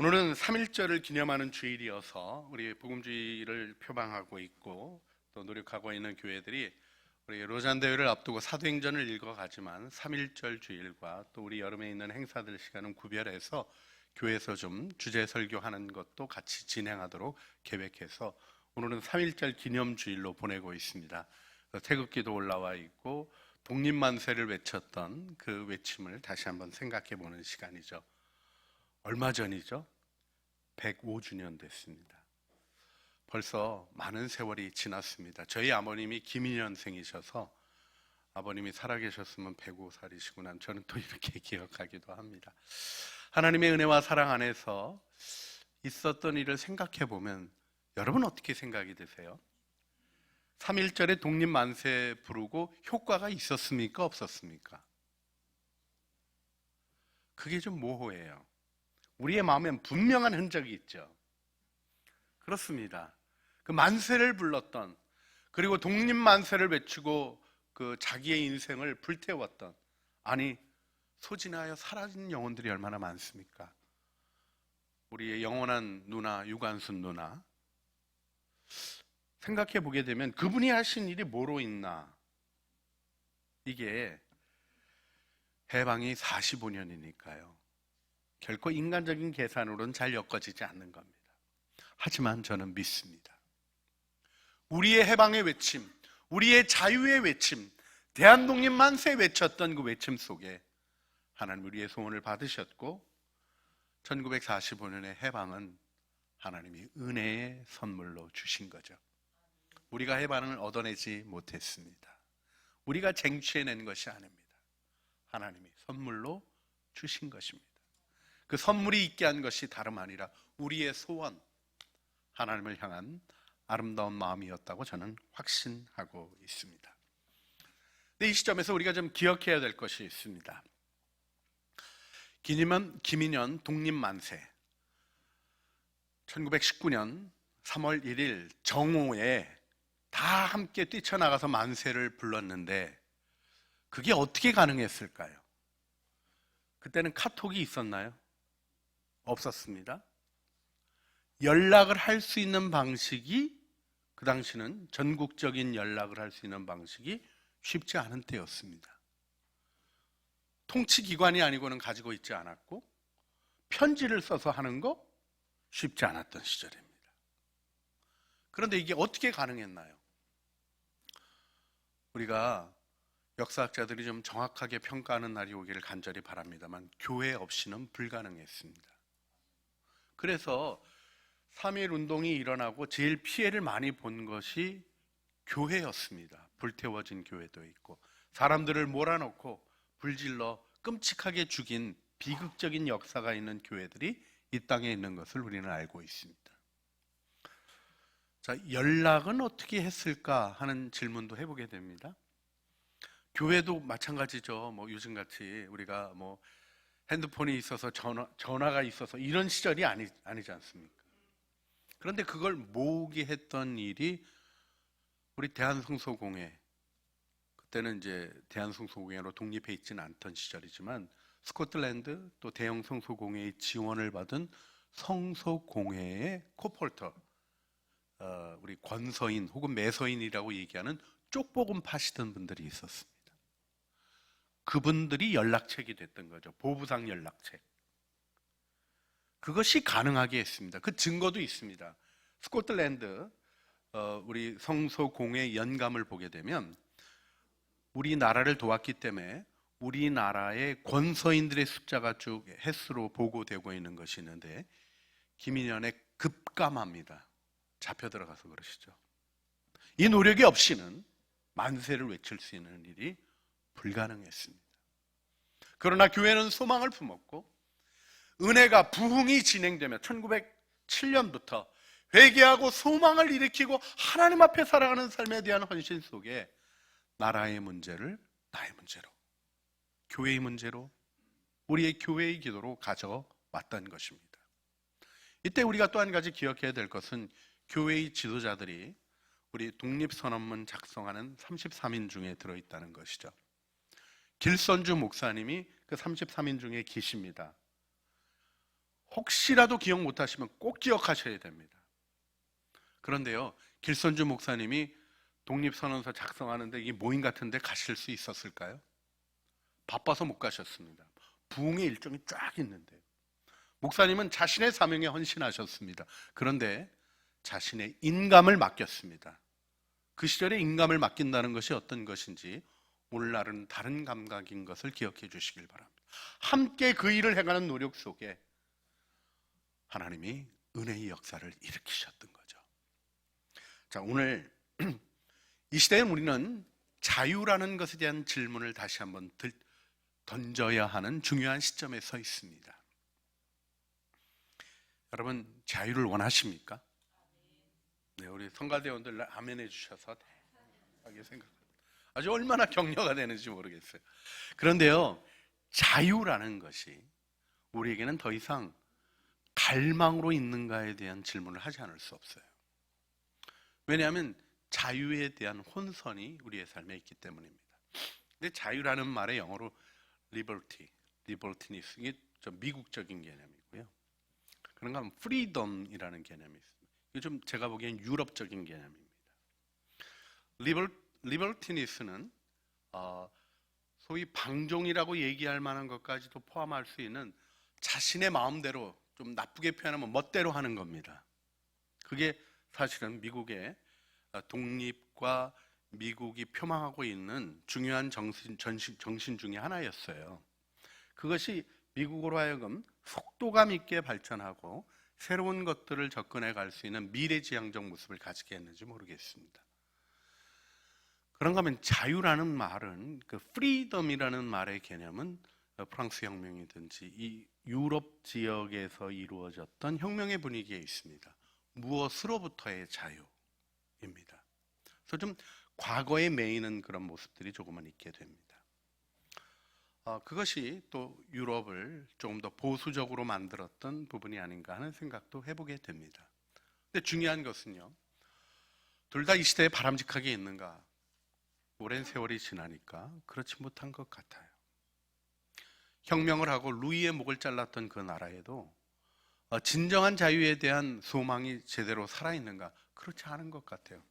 오늘은 3.1절을 기념하는 주일이어서 우리 복음주의를 표방하고 있고 또 노력하고 있는 교회들이 우리 로잔 대회를 앞두고 사도행전을 읽어가지만 3.1절 주일과 또 우리 여름에 있는 행사들 시간은 구별해서 교회에서 좀 주제 설교하는 것도 같이 진행하도록 계획해서 오늘은 3.1절 기념주일로 보내고 있습니다. 태극기도 올라와 있고 독립만세를 외쳤던 그 외침을 다시 한번 생각해 보는 시간이죠. 얼마 전이죠? 105주년 됐습니다. 벌써 많은 세월이 지났습니다. 저희 아버님이 김인년생이셔서 아버님이 살아계셨으면 105살이시구나. 저는 또 이렇게 기억하기도 합니다. 하나님의 은혜와 사랑 안에서 있었던 일을 생각해 보면 여러분 어떻게 생각이 드세요? 3.1절에 독립만세 부르고 효과가 있었습니까? 없었습니까? 그게 좀 모호해요. 우리의 마음엔 분명한 흔적이 있죠. 그렇습니다. 그 만세를 불렀던, 그리고 독립만세를 외치고 그 자기의 인생을 불태웠던, 아니 소진하여 사라진 영혼들이 얼마나 많습니까? 우리의 영원한 누나 유관순 누나 생각해 보게 되면 그분이 하신 일이 뭐로 있나? 이게 해방이 45년이니까요 결코 인간적인 계산으로는 잘 엮어지지 않는 겁니다. 하지만 저는 믿습니다. 우리의 해방의 외침, 우리의 자유의 외침, 대한독립만세 외쳤던 그 외침 속에 하나님 우리의 소원을 받으셨고 1945년의 해방은 하나님이 은혜의 선물로 주신 거죠. 우리가 해방을 얻어내지 못했습니다. 우리가 쟁취해낸 것이 아닙니다. 하나님이 선물로 주신 것입니다. 그 선물이 있게 한 것이 다름 아니라 우리의 소원, 하나님을 향한 아름다운 마음이었다고 저는 확신하고 있습니다. 근데 이 시점에서 우리가 좀 기억해야 될 것이 있습니다. 김인년 독립만세 1919년 3월 1일 정오에 다 함께 뛰쳐나가서 만세를 불렀는데 그게 어떻게 가능했을까요? 그때는 카톡이 있었나요? 없었습니다. 연락을 할 수 있는 방식이 그 당시는 전국적인 연락을 할 수 있는 방식이 쉽지 않은 때였습니다. 통치기관이 아니고는 가지고 있지 않았고 편지를 써서 하는 거 쉽지 않았던 시절입니다. 그런데 이게 어떻게 가능했나요? 우리가 역사학자들이 좀 정확하게 평가하는 날이 오기를 간절히 바랍니다만 교회 없이는 불가능했습니다. 그래서 3.1 운동이 일어나고 제일 피해를 많이 본 것이 교회였습니다. 불태워진 교회도 있고 사람들을 몰아넣고 불질러 끔찍하게 죽인 비극적인 역사가 있는 교회들이 이 땅에 있는 것을 우리는 알고 있습니다. 자, 연락은 어떻게 했을까 하는 질문도 해보게 됩니다. 교회도 마찬가지죠. 요즘같이 우리가 핸드폰이 있어서 전화가 있어서 이런 시절이 아니지 않습니까? 그런데 그걸 모으게 했던 일이 우리 대한성소공회, 그때는 이제 대한성소공회로 독립해 있지는 않던 시절이지만 스코틀랜드 또 대형 성소공회의 지원을 받은 성소공회의 코폴터, 우리 권서인 혹은 매서인이라고 얘기하는 쪽복음 파시던 분들이 있었습니다. 그분들이 연락책이 됐던 거죠. 보부상 연락책. 그것이 가능하게 했습니다. 그 증거도 있습니다. 스코틀랜드 우리 성소공회 연감을 보게 되면 우리나라를 도왔기 때문에 우리나라의 권서인들의 숫자가 쭉 횟수로 보고되고 있는 것이 있는데 김인년의 급감합니다. 잡혀 들어가서 그러시죠. 이 노력이 없이는 만세를 외칠 수 있는 일이 불가능했습니다. 그러나 교회는 소망을 품었고 은혜가 부흥이 진행되며 1907년부터 회개하고 소망을 일으키고 하나님 앞에 살아가는 삶에 대한 헌신 속에 나라의 문제를 나의 문제로, 교회의 문제로, 우리의 교회의 기도로 가져왔던 것입니다. 이때 우리가 또 한 가지 기억해야 될 것은 교회의 지도자들이 우리 독립선언문 작성하는 33인 중에 들어있다는 것이죠. 길선주 목사님이 그 33인 중에 계십니다. 혹시라도 기억 못하시면 꼭 기억하셔야 됩니다. 그런데요, 길선주 목사님이 독립선언서 작성하는데 이게 모임 같은데 가실 수 있었을까요? 바빠서 못 가셨습니다. 부흥의 일정이 쫙 있는데 목사님은 자신의 사명에 헌신하셨습니다. 그런데 자신의 인감을 맡겼습니다. 그 시절에 인감을 맡긴다는 것이 어떤 것인지 오늘날은 다른 감각인 것을 기억해 주시길 바랍니다. 함께 그 일을 해가는 노력 속에 하나님이 은혜의 역사를 일으키셨던 거죠. 자, 오늘 이 시대에 우리는 자유라는 것에 대한 질문을 다시 한번 던져야 하는 중요한 시점에 서 있습니다. 여러분, 자유를 원하십니까? 네, 우리 성가대원들 아멘 해주셔서 대단하게 생각합니다. 아주 얼마나 격려가 되는지 모르겠어요. 그런데요, 자유라는 것이 우리에게는 더 이상 갈망으로 있는가에 대한 질문을 하지 않을 수 없어요. 왜냐하면 자유에 대한 혼선이 우리의 삶에 있기 때문입니다. 근데 자유라는 말의 영어로 libertiness, 이게 좀 미국적인 개념이고요. 그런가 하면 freedom이라는 개념이 있습니다. 이게 좀 제가 보기엔 유럽적인 개념입니다. libertiness는 소위 방종이라고 얘기할 만한 것까지도 포함할 수 있는 자신의 마음대로, 좀 나쁘게 표현하면 멋대로 하는 겁니다. 그게 사실은 미국의 독립과 미국이 표방하고 있는 중요한 정신 중에 하나였어요. 그것이 미국으로 하여금 속도감 있게 발전하고 새로운 것들을 접근해 갈 수 있는 미래지향적 모습을 가지게 했는지 모르겠습니다. 그런가 하면 자유라는 말은, 그 프리덤이라는 말의 개념은 프랑스 혁명이든지 이 유럽 지역에서 이루어졌던 혁명의 분위기에 있습니다. 무엇으로부터의 자유입니다. 그래서 좀 과거에 매이는 그런 모습들이 조금은 있게 됩니다. 그것이 또 유럽을 조금 더 보수적으로 만들었던 부분이 아닌가 하는 생각도 해보게 됩니다. 근데 중요한 것은요, 둘 다 이 시대에 바람직하게 있는가? 오랜 세월이 지나니까 그렇지 못한 것 같아요. 혁명을 하고 루이의 목을 잘랐던 그 나라에도 진정한 자유에 대한 소망이 제대로 살아있는가? 그렇지 않은 것 같아요.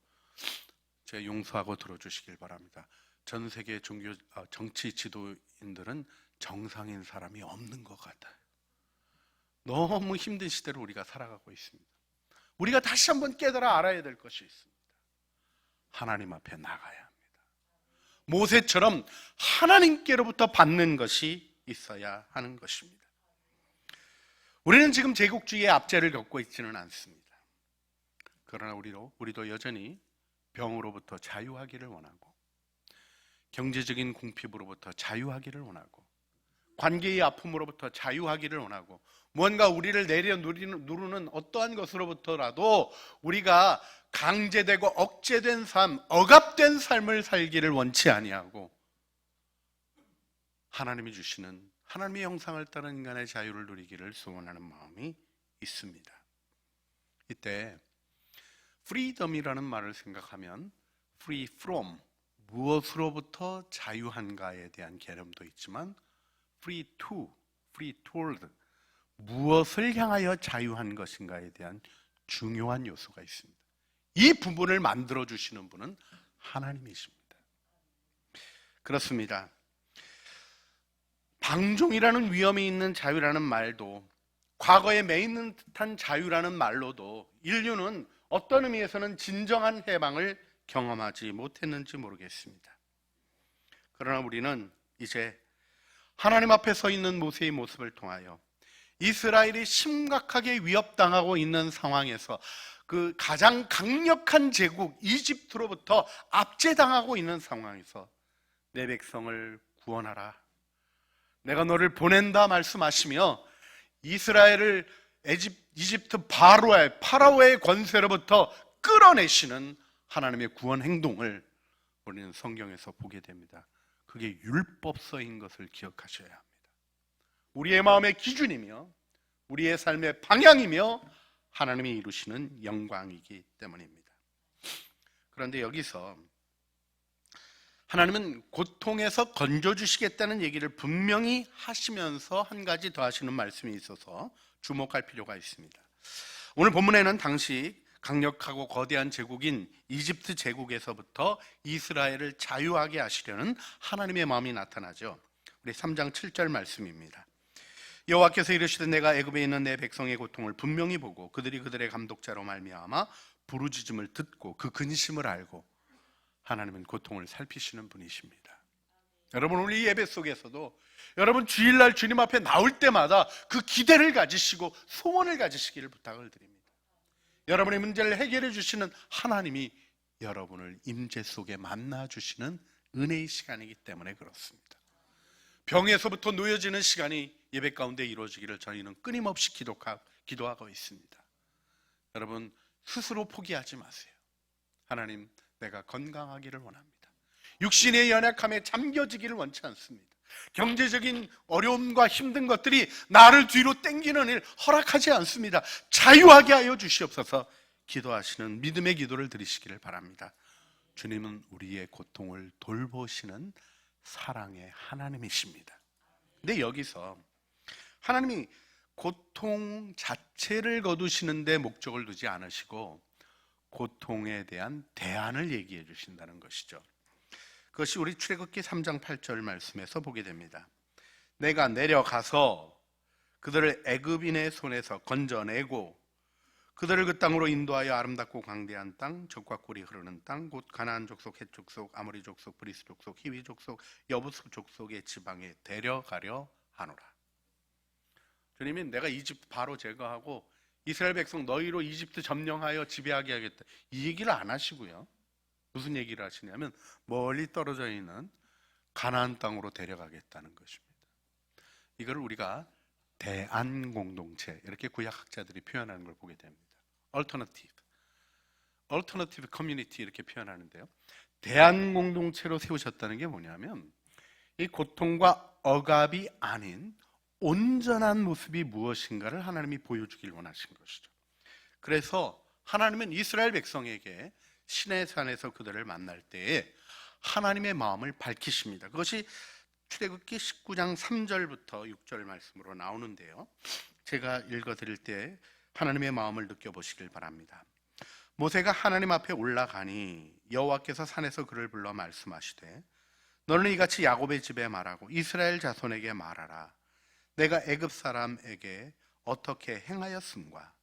제가 용서하고 들어주시길 바랍니다. 전 세계 정치 지도인들은 정상인 사람이 없는 것 같아요. 너무 힘든 시대를 우리가 살아가고 있습니다. 우리가 다시 한번 깨달아 알아야 될 것이 있습니다. 하나님 앞에 나가야 합니다. 모세처럼 하나님께로부터 받는 것이 있어야 하는 것입니다. 우리는 지금 제국주의의 압제를 겪고 있지는 않습니다. 그러나 우리도 여전히 병으로부터 자유하기를 원하고, 경제적인 궁핍으로부터 자유하기를 원하고, 관계의 아픔으로부터 자유하기를 원하고, 무언가 우리를 내려 누르는 어떠한 것으로부터라도 우리가 강제되고 억제된 삶, 억압된 삶을 살기를 원치 아니하고, 하나님이 주시는 하나님의 형상을 따른 인간의 자유를 누리기를 소원하는 마음이 있습니다. 이때 freedom이라는 말을 생각하면 free from, 무엇으로부터 자유한가에 대한 개념도 있지만 free to, free toward, 무엇을 향하여 자유한 것인가에 대한 중요한 요소가 있습니다. 이 부분을 만들어 주시는 분은 하나님이십니다. 그렇습니다. 방종이라는 위험이 있는 자유라는 말도, 과거에 매이는 듯한 자유라는 말로도 인류는 어떤 의미에서는 진정한 해방을 경험하지 못했는지 모르겠습니다. 그러나 우리는 이제 하나님 앞에 서 있는 모세의 모습을 통하여 이스라엘이 심각하게 위협당하고 있는 상황에서, 그 가장 강력한 제국 이집트로부터 압제당하고 있는 상황에서 내 백성을 구원하라, 내가 너를 보낸다 말씀하시며 이스라엘을 이집트 파라오의 권세로부터 끌어내시는 하나님의 구원 행동을 우리는 성경에서 보게 됩니다. 그게 율법서인 것을 기억하셔야 합니다. 우리의 마음의 기준이며 우리의 삶의 방향이며 하나님이 이루시는 영광이기 때문입니다. 그런데 여기서 하나님은 고통에서 건져주시겠다는 얘기를 분명히 하시면서 한 가지 더 하시는 말씀이 있어서 주목할 필요가 있습니다. 오늘 본문에는 당시 강력하고 거대한 제국인 이집트 제국에서부터 이스라엘을 자유하게 하시려는 하나님의 마음이 나타나죠. 우리 3장 7절 말씀입니다. 여호와께서 이르시되 내가 애굽에 있는 내 백성의 고통을 분명히 보고 그들이 그들의 감독자로 말미암아 부르짖음을 듣고 그 근심을 알고, 하나님은 고통을 살피시는 분이십니다. 여러분, 우리 예배 속에서도 여러분 주일날 주님 앞에 나올 때마다 그 기대를 가지시고 소원을 가지시기를 부탁을 드립니다. 여러분의 문제를 해결해 주시는 하나님이 여러분을 임재 속에 만나 주시는 은혜의 시간이기 때문에 그렇습니다. 병에서부터 놓여지는 시간이 예배 가운데 이루어지기를 저희는 끊임없이 기도하고 있습니다. 여러분, 스스로 포기하지 마세요. 하나님, 내가 건강하기를 원합니다. 육신의 연약함에 잠겨지기를 원치 않습니다. 경제적인 어려움과 힘든 것들이 나를 뒤로 땡기는 일 허락하지 않습니다. 자유하게 하여 주시옵소서. 기도하시는 믿음의 기도를 드리시기를 바랍니다. 주님은 우리의 고통을 돌보시는 사랑의 하나님이십니다. 근데 여기서 하나님이 고통 자체를 거두시는 데 목적을 두지 않으시고 고통에 대한 대안을 얘기해 주신다는 것이죠. 그것이 우리 출애굽기 3장 8절 말씀에서 보게 됩니다. 내가 내려가서 그들을 애굽인의 손에서 건져내고 그들을 그 땅으로 인도하여 아름답고 광대한 땅, 젖과 꿀이 흐르는 땅, 곧 가나안 족속, 헷 족속, 아모리 족속, 브리스 족속, 히위 족속, 여부스 족속의 지방에 데려가려 하노라. 주님이 내가 이집트 바로 제거하고 이스라엘 백성 너희로 이집트 점령하여 지배하게 하겠다, 이 얘기를 안 하시고요. 무슨 얘기를 하시냐면 멀리 떨어져 있는 가나안 땅으로 데려가겠다는 것입니다. 이걸 우리가 대안 공동체, 이렇게 구약학자들이 표현하는 걸 보게 됩니다. Alternative community, 이렇게 표현하는데요. 대안 공동체로 세우셨다는 게 뭐냐면 이 고통과 억압이 아닌 온전한 모습이 무엇인가를 하나님이 보여주길 원하신 것이죠. 그래서 하나님은 이스라엘 백성에게 시내산에서 그들을 만날 때에 하나님의 마음을 밝히십니다. 그것이 출애굽기 19장 3절부터 6절 말씀으로 나오는데요, 제가 읽어드릴 때 하나님의 마음을 느껴보시길 바랍니다. 모세가 하나님 앞에 올라가니 여호와께서 산에서 그를 불러 말씀하시되 너는 이같이 야곱의 집에 말하고 이스라엘 자손에게 말하라. 내가 애굽 사람에게 어떻게 행하였음과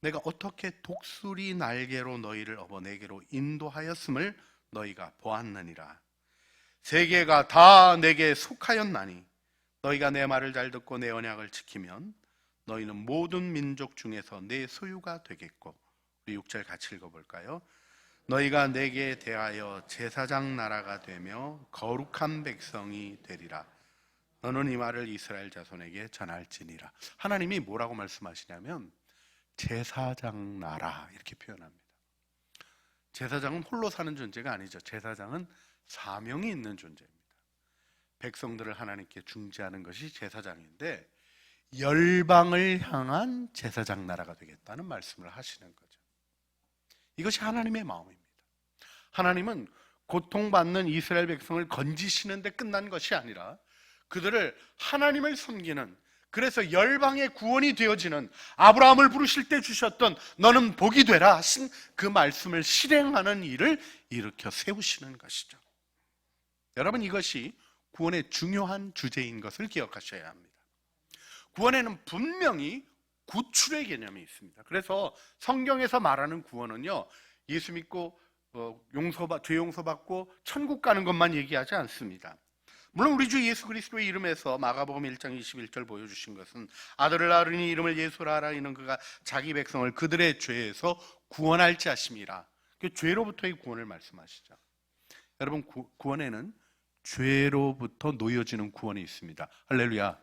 내가 어떻게 독수리 날개로 너희를 업어 내게로 인도하였음을 너희가 보았느니라. 세계가 다 내게 속하였나니 너희가 내 말을 잘 듣고 내 언약을 지키면 너희는 모든 민족 중에서 내 소유가 되겠고, 우리 6절 같이 읽어볼까요? 너희가 내게 대하여 제사장 나라가 되며 거룩한 백성이 되리라. 너는 이 말을 이스라엘 자손에게 전할지니라. 하나님이 뭐라고 말씀하시냐면 제사장 나라, 이렇게 표현합니다. 제사장은 홀로 사는 존재가 아니죠. 제사장은 사명이 있는 존재입니다. 백성들을 하나님께 중재하는 것이 제사장인데 열방을 향한 제사장 나라가 되겠다는 말씀을 하시는 거죠. 이것이 하나님의 마음입니다. 하나님은 고통받는 이스라엘 백성을 건지시는데 끝난 것이 아니라 그들을 하나님을 섬기는, 그래서 열방의 구원이 되어지는, 아브라함을 부르실 때 주셨던 너는 복이 되라 하신 그 말씀을 실행하는 일을 일으켜 세우시는 것이죠. 여러분, 이것이 구원의 중요한 주제인 것을 기억하셔야 합니다. 구원에는 분명히 구출의 개념이 있습니다. 그래서 성경에서 말하는 구원은요, 예수 믿고 죄 용서받고 천국 가는 것만 얘기하지 않습니다. 물론 우리 주 예수 그리스도의 이름에서 마가복음 1장 21절 보여주신 것은 아들을 낳으니 이름을 예수라 하라. 이는 그가 자기 백성을 그들의 죄에서 구원할지 하심이라. 그 죄로부터의 구원을 말씀하시죠. 여러분, 구원에는 죄로부터 놓여지는 구원이 있습니다. 할렐루야.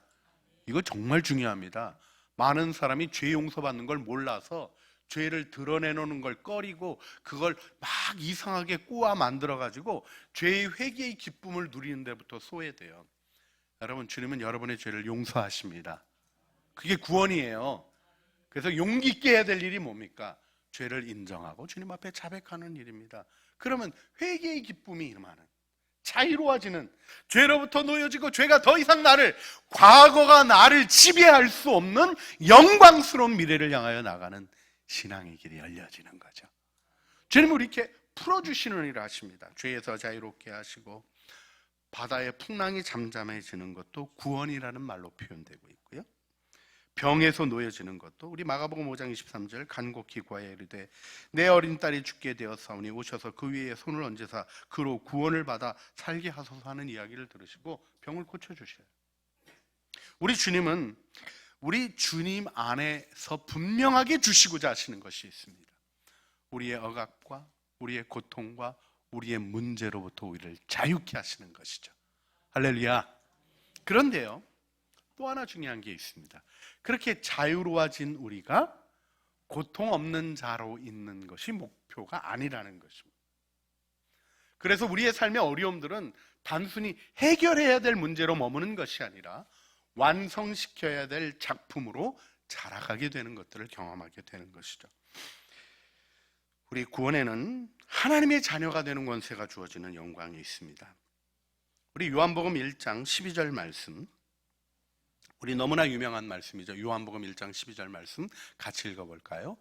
이거 정말 중요합니다. 많은 사람이 죄 용서받는 걸 몰라서 죄를 드러내놓는 걸 꺼리고 그걸 막 이상하게 꼬아 만들어가지고 죄의 회개의 기쁨을 누리는 데부터 소외돼요. 여러분, 주님은 여러분의 죄를 용서하십니다. 그게 구원이에요. 그래서 용기 있게 해야 될 일이 뭡니까? 죄를 인정하고 주님 앞에 자백하는 일입니다. 그러면 회개의 기쁨이 임하는, 자유로워지는, 죄로부터 놓여지고 죄가 더 이상 과거가 나를 지배할 수 없는 영광스러운 미래를 향하여 나가는 신앙의 길이 열려지는 거죠. 주님은 이렇게 풀어주시는 일을 하십니다. 죄에서 자유롭게 하시고 바다의 풍랑이 잠잠해지는 것도 구원이라는 말로 표현되고 있고요. 병에서 놓여지는 것도 우리 마가복음 5장 23절 간곡히 구하여 이르되 내 어린 딸이 죽게 되었사오니 오셔서 그 위에 손을 얹으사 그로 구원을 받아 살게 하소서 하는 이야기를 들으시고 병을 고쳐주셔요. 우리 주님은 우리 주님 안에서 분명하게 주시고자 하시는 것이 있습니다. 우리의 억압과 우리의 고통과 우리의 문제로부터 우리를 자유케 하시는 것이죠. 할렐루야. 그런데요, 또 하나 중요한 게 있습니다. 그렇게 자유로워진 우리가 고통 없는 자로 있는 것이 목표가 아니라는 것입니다. 그래서 우리의 삶의 어려움들은 단순히 해결해야 될 문제로 머무는 것이 아니라 완성시켜야 될 작품으로 자라가게 되는 것들을 경험하게 되는 것이죠. 우리 구원에는 하나님의 자녀가 되는 권세가 주어지는 영광이 있습니다. 우리 요한복음 1장 12절 말씀, 우리 너무나 유명한 말씀이죠. 요한복음 1장 12절 말씀 같이 읽어볼까요?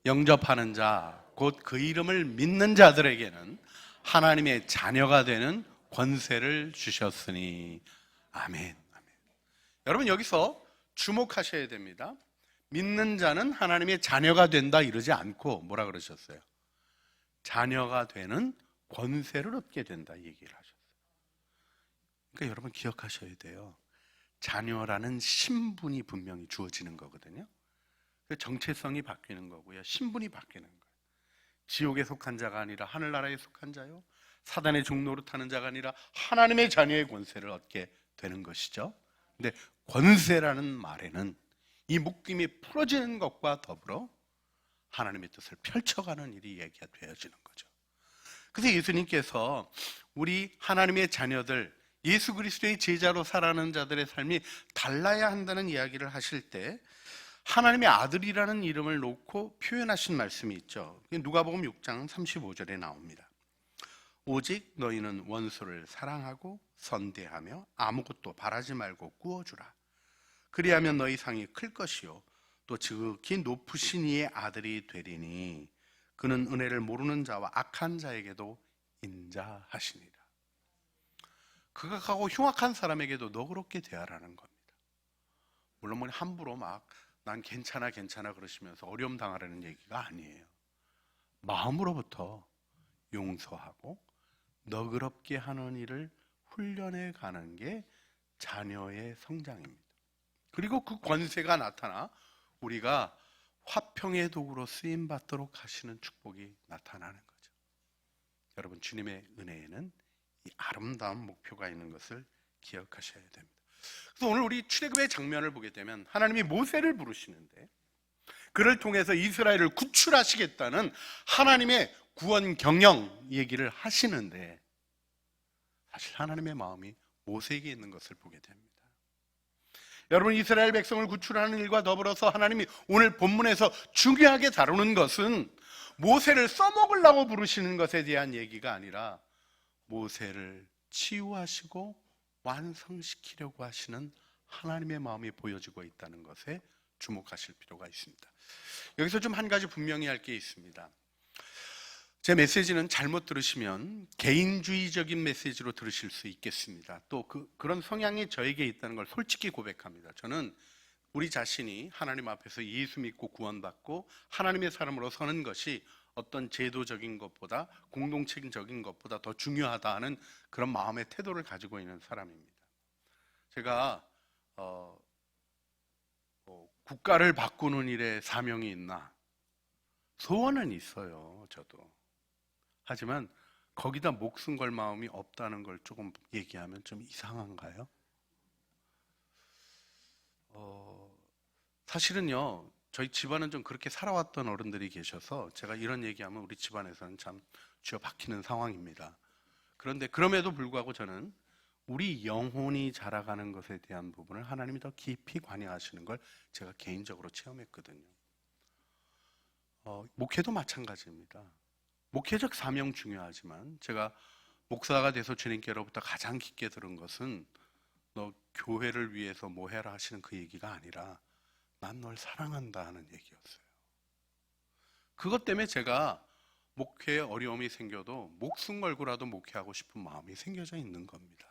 영접하는 자, 곧 그 이름을 믿는 자들에게는 하나님의 자녀가 되는 권세를 주셨으니 아멘. 아멘. 여러분, 여기서 주목하셔야 됩니다. 믿는 자는 하나님의 자녀가 된다 이러지 않고 뭐라 그러셨어요? 자녀가 되는 권세를 얻게 된다 얘기를 하셨어요. 그러니까 여러분 기억하셔야 돼요. 자녀라는 신분이 분명히 주어지는 거거든요. 정체성이 바뀌는 거고요, 신분이 바뀌는 거예요. 지옥에 속한 자가 아니라 하늘나라에 속한 자요, 사단의 종노릇 하는 자가 아니라 하나님의 자녀의 권세를 얻게 되는 것이죠. 근데 권세라는 말에는 이 묶임이 풀어지는 것과 더불어 하나님의 뜻을 펼쳐가는 일이 얘기가 되어지는 거죠. 그래서 예수님께서 우리 하나님의 자녀들, 예수 그리스도의 제자로 살아가는 자들의 삶이 달라야 한다는 이야기를 하실 때 하나님의 아들이라는 이름을 놓고 표현하신 말씀이 있죠. 누가복음 6장 35절에 나옵니다. 오직 너희는 원수를 사랑하고 선대하며 아무것도 바라지 말고 구워주라. 그리하면 너희 상이 클 것이요 또 지극히 높으신 이의 아들이 되리니 그는 은혜를 모르는 자와 악한 자에게도 인자하시니라. 극악하고 흉악한 사람에게도 너그럽게 대하라는 겁니다. 물론 함부로 막 난 괜찮아 그러시면서 어려움 당하라는 얘기가 아니에요. 마음으로부터 용서하고 너그럽게 하는 일을 훈련해 가는 게 자녀의 성장입니다. 그리고 그 권세가 나타나 우리가 화평의 도구로 쓰임받도록 하시는 축복이 나타나는 거죠. 여러분, 주님의 은혜에는 이 아름다운 목표가 있는 것을 기억하셔야 됩니다. 그래서 오늘 우리 출애굽의 장면을 보게 되면 하나님이 모세를 부르시는데 그를 통해서 이스라엘을 구출하시겠다는 하나님의 구원 경영 얘기를 하시는데 사실 하나님의 마음이 모세에게 있는 것을 보게 됩니다. 여러분, 이스라엘 백성을 구출하는 일과 더불어서 하나님이 오늘 본문에서 중요하게 다루는 것은 모세를 써먹으려고 부르시는 것에 대한 얘기가 아니라 모세를 치유하시고 완성시키려고 하시는 하나님의 마음이 보여지고 있다는 것에 주목하실 필요가 있습니다. 여기서 좀 한 가지 분명히 할 게 있습니다. 제 메시지는 잘못 들으시면 개인주의적인 메시지로 들으실 수 있겠습니다. 또 그런 성향이 저에게 있다는 걸 솔직히 고백합니다. 저는 우리 자신이 하나님 앞에서 예수 믿고 구원받고 하나님의 사람으로 서는 것이 어떤 제도적인 것보다 공동체적인 것보다 더 중요하다 하는 그런 마음의 태도를 가지고 있는 사람입니다. 제가 국가를 바꾸는 일에 사명이 있나? 소원은 있어요, 저도. 하지만 거기다 목숨 걸 마음이 없다는 걸 조금 얘기하면 좀 이상한가요? 사실은요, 저희 집안은 좀 그렇게 살아왔던 어른들이 계셔서 제가 이런 얘기하면 우리 집안에서는 참 쥐어 박히는 상황입니다. 그런데 그럼에도 불구하고 저는 우리 영혼이 자라가는 것에 대한 부분을 하나님이 더 깊이 관여하시는 걸 제가 개인적으로 체험했거든요. 목회도 마찬가지입니다. 목회적 사명 중요하지만 제가 목사가 돼서 주님께로부터 가장 깊게 들은 것은 너 교회를 위해서 뭐 해라 하시는 그 얘기가 아니라 난 널 사랑한다 하는 얘기였어요. 그것 때문에 제가 목회에 어려움이 생겨도 목숨 걸고라도 목회하고 싶은 마음이 생겨져 있는 겁니다.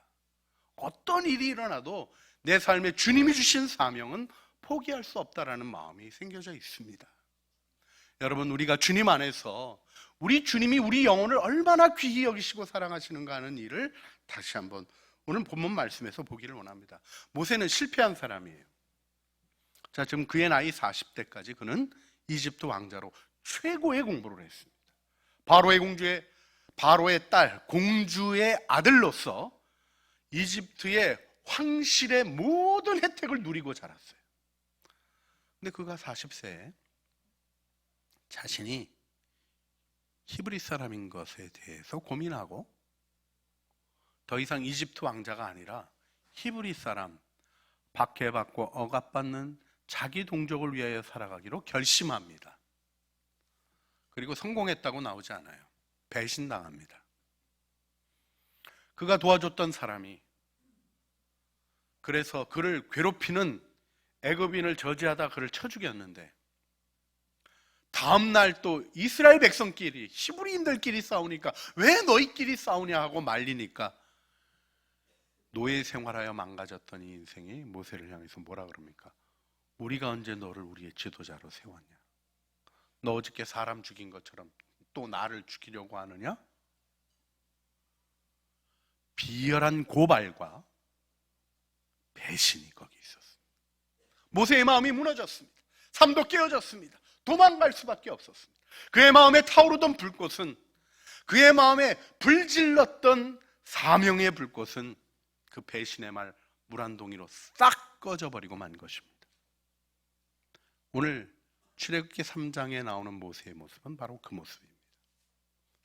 어떤 일이 일어나도 내 삶에 주님이 주신 사명은 포기할 수 없다라는 마음이 생겨져 있습니다. 여러분, 우리가 주님 안에서 우리 주님이 우리 영혼을 얼마나 귀히 여기시고 사랑하시는가 하는 일을 다시 한번 오늘 본문 말씀에서 보기를 원합니다. 모세는 실패한 사람이에요. 자, 지금 그의 나이 40대까지 그는 이집트 왕자로 최고의 공부를 했습니다. 바로의 딸, 공주의 아들로서 이집트의 황실의 모든 혜택을 누리고 자랐어요. 근데 그가 40세에 자신이 히브리 사람인 것에 대해서 고민하고 더 이상 이집트 왕자가 아니라 히브리 사람, 박해받고 억압받는 자기 동족을 위하여 살아가기로 결심합니다. 그리고 성공했다고 나오지 않아요. 배신당합니다. 그가 도와줬던 사람이 그래서 그를 괴롭히는 애굽인을 저지하다 그를 쳐 죽였는데 다음 날 또 이스라엘 백성끼리 히브리인들끼리 싸우니까 왜 너희끼리 싸우냐 하고 말리니까 노예 생활하여 망가졌던 이 인생이 모세를 향해서 뭐라 그럽니까? 우리가 언제 너를 우리의 지도자로 세웠냐? 너 어저께 사람 죽인 것처럼 또 나를 죽이려고 하느냐? 비열한 고발과 배신이 거기 있었습니다. 모세의 마음이 무너졌습니다. 삶도 깨어졌습니다. 도망갈 수밖에 없었습니다. 그의 마음에 타오르던 불꽃은, 그의 마음에 불질렀던 사명의 불꽃은 그 배신의 말 물 한 동이로 싹 꺼져버리고 만 것입니다. 오늘 출애굽기 3장에 나오는 모세의 모습은 바로 그 모습입니다.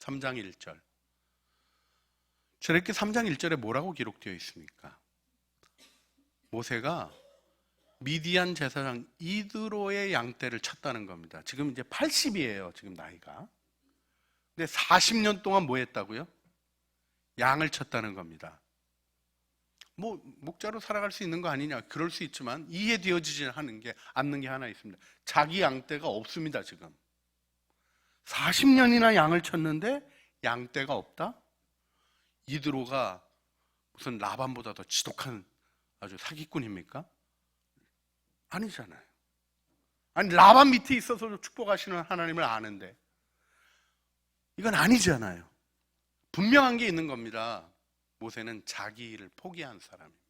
3장 1절. 출애굽기 3장 1절에 뭐라고 기록되어 있습니까? 모세가 미디안 제사장 이드로의 양떼를 쳤다는 겁니다. 지금 이제 80이에요. 지금 나이가. 근데 40년 동안 뭐 했다고요? 양을 쳤다는 겁니다. 뭐 목자로 살아갈 수 있는 거 아니냐? 그럴 수 있지만 이해되어지지 않는 게 하나 있습니다. 자기 양떼가 없습니다. 지금 40년이나 양을 쳤는데 양떼가 없다? 이드로가 무슨 라반보다 더 지독한 아주 사기꾼입니까? 아니잖아요. 아니, 라반 밑에 있어서 축복하시는 하나님을 아는데 이건 아니잖아요. 분명한 게 있는 겁니다. 모세는 자기 일을 포기한 사람입니다.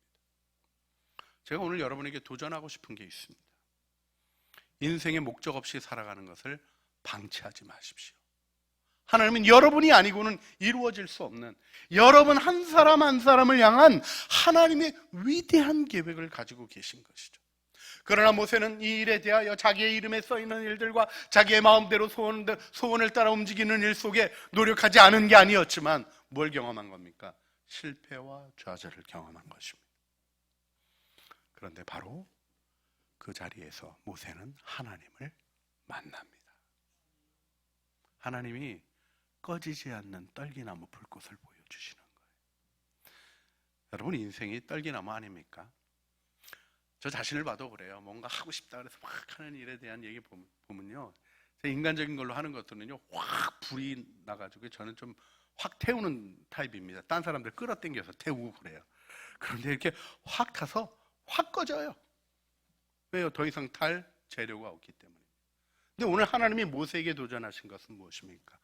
제가 오늘 여러분에게 도전하고 싶은 게 있습니다. 인생의 목적 없이 살아가는 것을 방치하지 마십시오. 하나님은 여러분이 아니고는 이루어질 수 없는, 여러분 한 사람 한 사람을 향한 하나님의 위대한 계획을 가지고 계신 것이죠. 그러나 모세는 이 일에 대하여 자기의 이름에 써있는 일들과 자기의 마음대로 소원을 따라 움직이는 일 속에 노력하지 않은 게 아니었지만 뭘 경험한 겁니까? 실패와 좌절을 경험한 것입니다. 그런데 바로 그 자리에서 모세는 하나님을 만납니다. 하나님이 꺼지지 않는 떨기나무 불꽃을 보여주시는 거예요. 여러분, 인생이 떨기나무 아닙니까? 저 자신을 봐도 그래요. 뭔가 하고 싶다 그래서 막 하는 일에 대한 얘기 보면요, 제 인간적인 걸로 하는 것들은요 확 불이 나가지고 저는 좀 확 태우는 타입입니다. 딴 사람들 끌어당겨서 태우고 그래요. 그런데 이렇게 확 타서 확 꺼져요. 왜요? 더 이상 탈 재료가 없기 때문에. 근데 오늘 하나님이 모세에게 도전하신 것은 무엇입니까?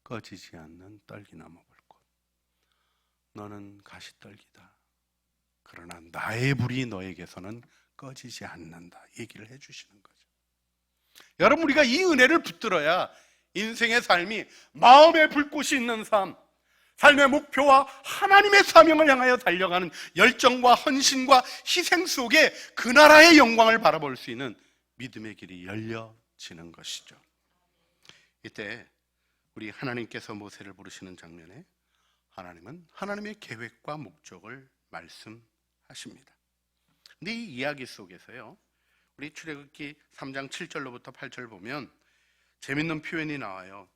꺼지지 않는 떨기나무 불꽃. 너는 가시떨기다. 그러나 나의 불이 너에게서는 꺼지지 않는다. 얘기를 해주시는 거죠. 여러분, 우리가 이 은혜를 붙들어야 인생의 삶이 마음의 불꽃이 있는 삶, 삶의 목표와 하나님의 사명을 향하여 달려가는 열정과 헌신과 희생 속에 그 나라의 영광을 바라볼 수 있는 믿음의 길이 열려지는 것이죠. 이때 우리 하나님께서 모세를 부르시는 장면에 하나님은 하나님의 계획과 목적을 말씀하십니다. 근데 이 이야기 속에서요, 우리 출애굽기 3장 7절로부터 8절 보면 재밌는 표현이 나와요.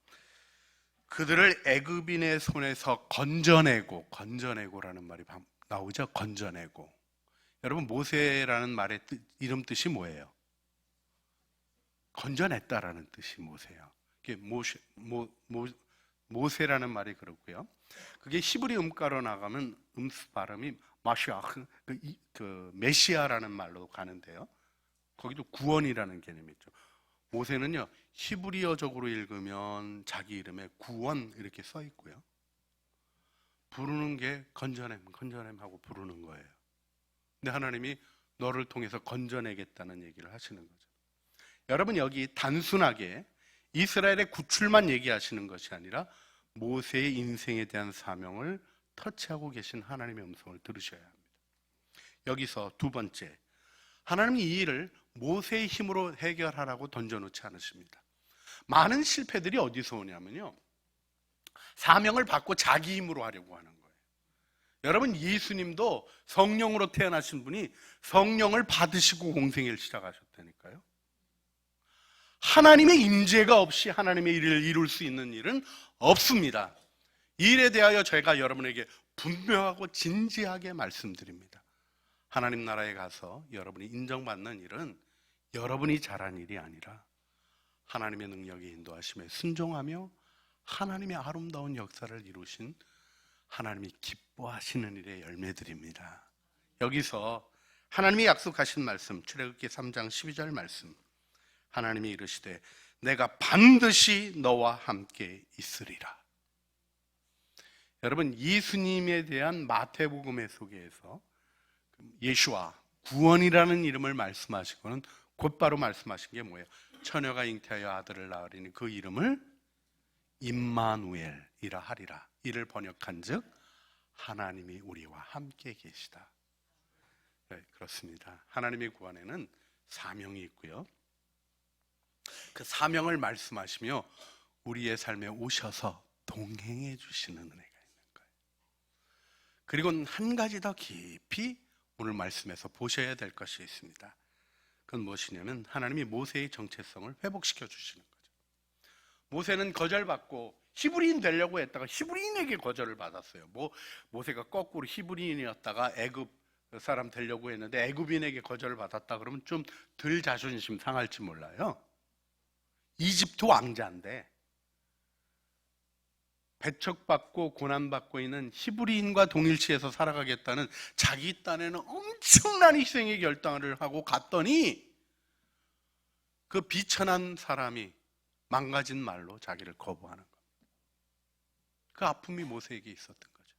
그들을 애굽인의 손에서 건져내고라는 말이 나오죠. 건져내고. 여러분, 모세라는 말의 이름 뜻이 뭐예요? 건져냈다라는 뜻이 모세예요. 이게 모세라는 말이 그렇고요. 그게 히브리 음가로 나가면 음스 발음이 마시아흐, 메시아라는 말로 가는데요. 거기도 구원이라는 개념이 있죠. 모세는요, 히브리어적으로 읽으면 자기 이름에 구원 이렇게 써 있고요. 부르는 게 건져냄 하고 부르는 거예요. 근데 하나님이 너를 통해서 건져내겠다는 얘기를 하시는 거죠. 여러분, 여기 단순하게 이스라엘의 구출만 얘기하시는 것이 아니라 모세의 인생에 대한 사명을 터치하고 계신 하나님의 음성을 들으셔야 합니다. 여기서 두 번째, 하나님이 이 일을 모세의 힘으로 해결하라고 던져놓지 않으십니다. 많은 실패들이 어디서 오냐면요, 사명을 받고 자기 힘으로 하려고 하는 거예요. 여러분, 예수님도 성령으로 태어나신 분이 성령을 받으시고 공생애를 시작하셨다니까요. 하나님의 임재가 없이 하나님의 일을 이룰 수 있는 일은 없습니다. 이 일에 대하여 저희가 여러분에게 분명하고 진지하게 말씀드립니다. 하나님 나라에 가서 여러분이 인정받는 일은 여러분이 잘한 일이 아니라 하나님의 능력의 인도하심에 순종하며 하나님의 아름다운 역사를 이루신 하나님이 기뻐하시는 일의 열매들입니다. 여기서 하나님이 약속하신 말씀, 출애굽기 3장 12절 말씀, 하나님이 이르시되 내가 반드시 너와 함께 있으리라. 여러분, 예수님에 대한 마태복음의 소개에서 예수와 구원이라는 이름을 말씀하시고는 곧바로 말씀하신 게 뭐예요? 처녀가 잉태하여 아들을 낳으리니 그 이름을 임마누엘이라 하리라. 이를 번역한 즉 하나님이 우리와 함께 계시다. 네, 그렇습니다. 하나님의 구원에는 사명이 있고요, 그 사명을 말씀하시며 우리의 삶에 오셔서 동행해 주시는 은혜가 있는 거예요. 그리고 한 가지 더 깊이 오늘 말씀에서 보셔야 될 것이 있습니다. 그건 무엇이냐면 하나님이 모세의 정체성을 회복시켜 주시는 거죠. 모세는 거절받고 히브리인 되려고 했다가 히브리인에게 거절을 받았어요. 모세가 거꾸로 히브리인이었다가 애굽 사람 되려고 했는데 애굽인에게 거절을 받았다 그러면 좀 덜 자존심 상할지 몰라요. 이집트 왕자인데 배척받고 고난받고 있는 히브리인과 동일시해서 살아가겠다는 자기 딴에는 엄청난 희생의 결단을 하고 갔더니 그 비천한 사람이 망가진 말로 자기를 거부하는 겁니다. 그 아픔이 모세에게 있었던 거죠.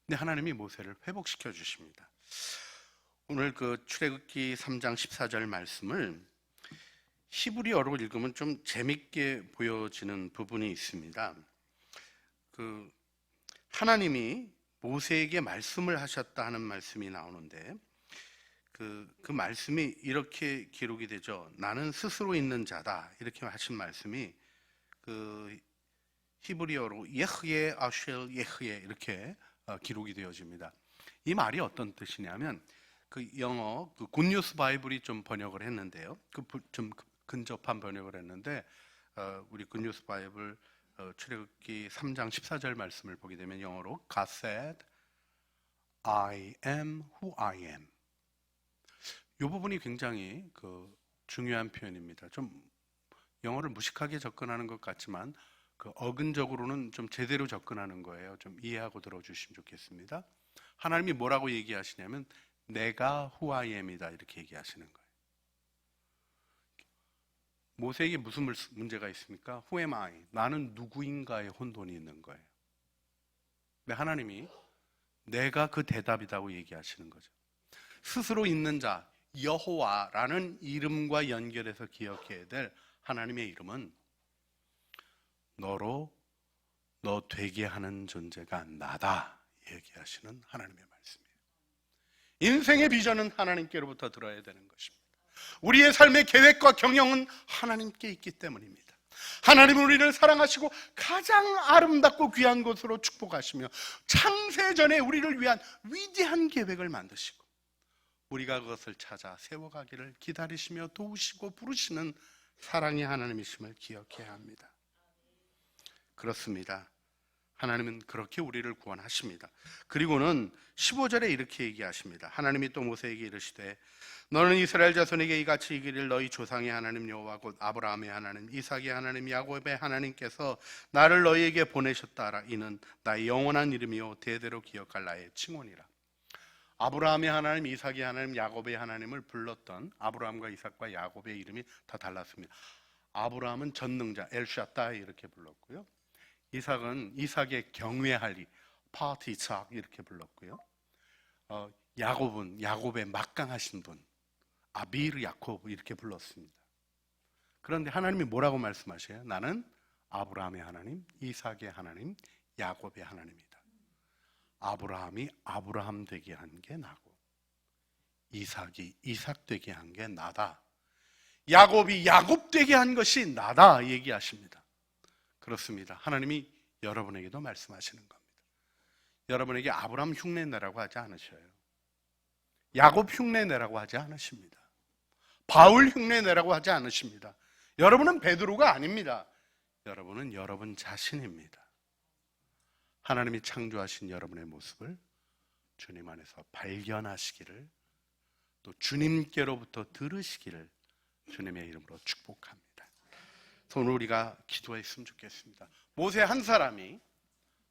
근데 하나님이 모세를 회복시켜 주십니다. 오늘 그 출애굽기 3장 14절 말씀을 히브리어로 읽으면 좀 재밌게 보여지는 부분이 있습니다. 하나님이 모세에게 말씀을 하셨다 하는 말씀이 나오는데 그 말씀이 이렇게 기록이 되죠. 나는 스스로 있는 자다 이렇게 하신 말씀이 히브리어로 예흐예 아쉘 예흐예 이렇게 기록이 되어집니다. 이 말이 어떤 뜻이냐면 영어 굿뉴스 바이블이 좀 번역을 했는데요. 좀 근접한 번역을 했는데 우리 굿뉴스 바이블 출애굽기 3장 14절 말씀을 보게 되면 영어로 God said, I am who I am. 이 부분이 굉장히 중요한 표현입니다. 좀 영어를 무식하게 접근하는 것 같지만 어근적으로는 좀 제대로 접근하는 거예요. 좀 이해하고 들어주시면 좋겠습니다. 하나님이 뭐라고 얘기하시냐면 내가 who I am이다 이렇게 얘기하시는 거예요. 모세에게 무슨 문제가 있습니까? Who am I? 나는 누구인가의 혼돈이 있는 거예요. 근데 하나님이 내가 그 대답이라고 얘기하시는 거죠. 스스로 있는 자 여호와라는 이름과 연결해서 기억해야 될 하나님의 이름은 너 되게 하는 존재가 나다 얘기하시는 하나님의 말씀이에요. 인생의 비전은 하나님께로부터 들어야 되는 것입니다. 우리의 삶의 계획과 경영은 하나님께 있기 때문입니다. 하나님은 우리를 사랑하시고 가장 아름답고 귀한 곳으로 축복하시며 창세전에 우리를 위한 위대한 계획을 만드시고 우리가 그것을 찾아 세워가기를 기다리시며 도우시고 부르시는 사랑의 하나님이심을 기억해야 합니다. 그렇습니다. 하나님은 그렇게 우리를 구원하십니다. 그리고는 15절에 이렇게 얘기하십니다. 하나님이 또 모세에게 이르시되 너는 이스라엘 자손에게 이같이 이기를 너희 조상의 하나님 여호와 곧 아브라함의 하나님 이삭의 하나님 야곱의 하나님께서 나를 너희에게 보내셨다 하라. 이는 나의 영원한 이름이요 대대로 기억할 나의 칭언이라. 아브라함의 하나님, 이삭의 하나님, 야곱의 하나님을 불렀던 아브라함과 이삭과 야곱의 이름이 다 달랐습니다. 아브라함은 전능자 엘샤다이 이렇게 불렀고요. 이삭은 이삭의 경외할 이 파티삭 이렇게 불렀고요. 야곱은 야곱의 막강하신 분 아비르 야곱 이렇게 불렀습니다. 그런데 하나님이 뭐라고 말씀하셔요? 나는 아브라함의 하나님, 이삭의 하나님, 야곱의 하나님이다. 아브라함이 아브라함 되게 한 게 나고 이삭이 이삭 되게 한 게 나다. 야곱이 야곱 되게 한 것이 나다 얘기하십니다. 그렇습니다. 하나님이 여러분에게도 말씀하시는 겁니다. 여러분에게 아브라함 흉내내라고 하지 않으셔요. 야곱 흉내내라고 하지 않으십니다. 바울 흉내내라고 하지 않으십니다. 여러분은 베드로가 아닙니다. 여러분은 여러분 자신입니다. 하나님이 창조하신 여러분의 모습을 주님 안에서 발견하시기를 또 주님께로부터 들으시기를 주님의 이름으로 축복합니다. 오늘 우리가 기도했으면 좋겠습니다. 모세 한 사람이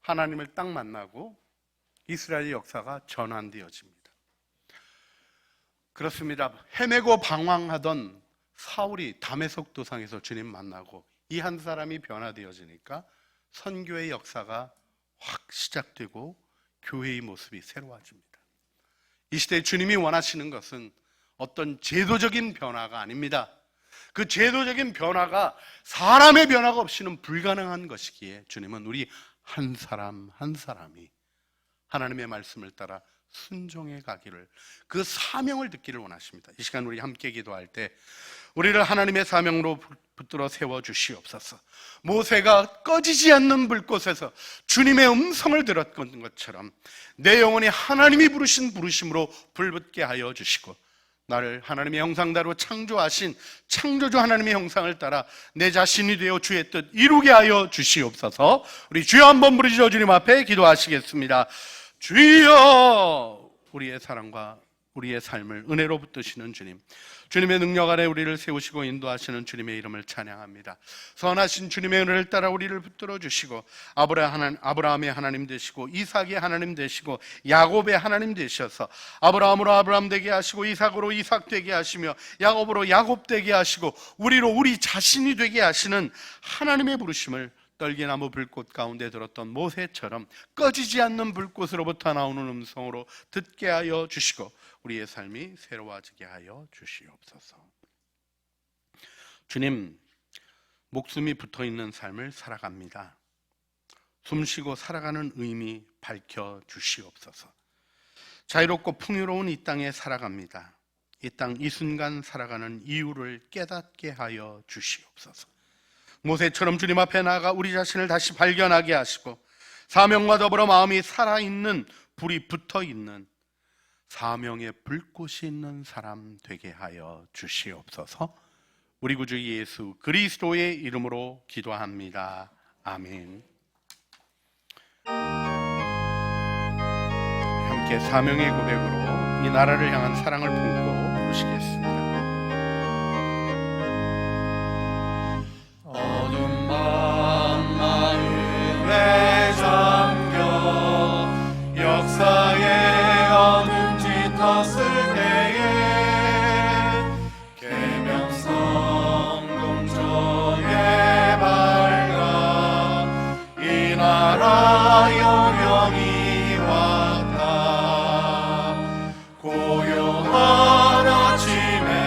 하나님을 딱 만나고 이스라엘의 역사가 전환되어집니다. 그렇습니다. 헤매고 방황하던 사울이 다메섹 도상에서 주님 만나고 이 한 사람이 변화되어지니까 선교의 역사가 확 시작되고 교회의 모습이 새로워집니다. 이 시대에 주님이 원하시는 것은 어떤 제도적인 변화가 아닙니다. 그 제도적인 변화가 사람의 변화가 없이는 불가능한 것이기에 주님은 우리 한 사람 한 사람이 하나님의 말씀을 따라 순종해 가기를 그 사명을 듣기를 원하십니다. 이 시간 우리 함께 기도할 때 우리를 하나님의 사명으로 붙들어 세워주시옵소서. 모세가 꺼지지 않는 불꽃에서 주님의 음성을 들었던 것처럼 내 영혼이 하나님이 부르신 부르심으로 불붙게 하여 주시고 나를 하나님의 형상대로 창조하신 창조주 하나님의 형상을 따라 내 자신이 되어 주의 뜻 이루게 하여 주시옵소서. 우리 주여 한번 부르시죠. 주님 앞에 기도하시겠습니다. 주여, 우리의 사랑과 우리의 삶을 은혜로 붙드시는 주님, 주님의 능력 아래 우리를 세우시고 인도하시는 주님의 이름을 찬양합니다. 선하신 주님의 은혜를 따라 우리를 붙들어 주시고 아브라함의 하나님 되시고 이삭의 하나님 되시고 야곱의 하나님 되셔서 아브라함으로 아브라함 되게 하시고 이삭으로 이삭 되게 하시며 야곱으로 야곱 되게 하시고 우리로 우리 자신이 되게 하시는 하나님의 부르심을 떨기나무 불꽃 가운데 들었던 모세처럼 꺼지지 않는 불꽃으로부터 나오는 음성으로 듣게 하여 주시고 우리의 삶이 새로워지게 하여 주시옵소서. 주님, 목숨이 붙어있는 삶을 살아갑니다. 숨쉬고 살아가는 의미 밝혀 주시옵소서. 자유롭고 풍요로운 이 땅에 살아갑니다. 이 땅 이 순간 살아가는 이유를 깨닫게 하여 주시옵소서. 모세처럼 주님 앞에 나아가 우리 자신을 다시 발견하게 하시고 사명과 더불어 마음이 살아있는 불이 붙어있는 사명의 불꽃이 있는 사람 되게 하여 주시옵소서. 우리 구주 예수 그리스도의 이름으로 기도합니다. 아멘. 함께 사명의 고백으로 이 나라를 향한 사랑을 품고 부르시겠습니다. 어둠 밤 마음에 잠겨 역사의 어둠 짙었을 때에 계명성 동쪽에 밝아 이 나라 영영이 왔다. 고요한 아침에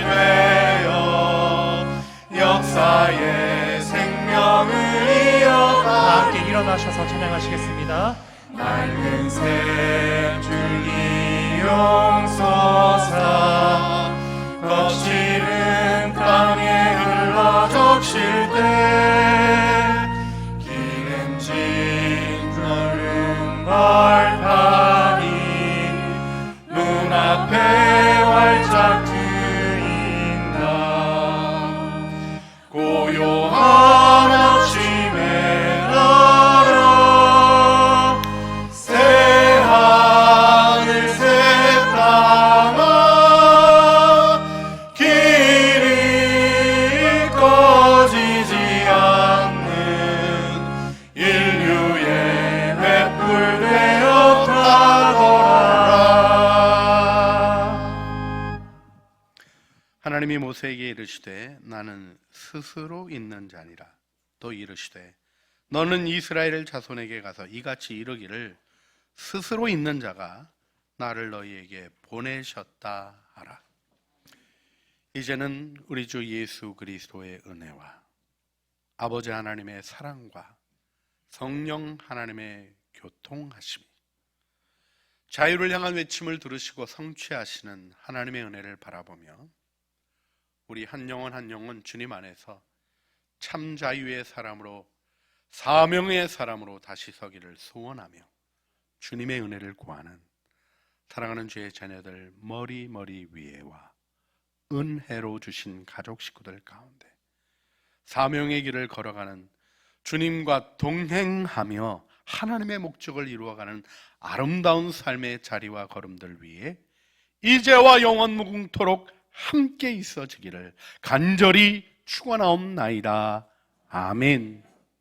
되어 역사의 생명을 이어가 함께 일어나셔서 찬양하시겠습니다. 맑은 샘줄 이용소서 거칠은 땅에 흘러 적실 때 기름진 푸른 벌판이 눈앞에 활짝 트인다. 고요한 아침에 날아 새하늘 새 땅아 길이 꺼지지 않는 인류의 횃불 되어 가거라. 하나님이 모세에게 이르시되 나는 스스로 있는 자니라. 또 이르시되 너는 이스라엘 자손에게 가서 이같이 이르기를 스스로 있는 자가 나를 너희에게 보내셨다 하라. 이제는 우리 주 예수 그리스도의 은혜와 아버지 하나님의 사랑과 성령 하나님의 교통하심이 자유를 향한 외침을 들으시고 성취하시는 하나님의 은혜를 바라보며 우리 한 영혼 한 영혼 주님 안에서 참 자유의 사람으로 사명의 사람으로 다시 서기를 소원하며 주님의 은혜를 구하는 사랑하는 주의 자녀들 머리 위에와 은혜로 주신 가족 식구들 가운데 사명의 길을 걸어가는 주님과 동행하며 하나님의 목적을 이루어가는 아름다운 삶의 자리와 걸음들 위해 이제와 영원 무궁토록 함께 있어지기를 간절히 축원하옵나이다. 아멘.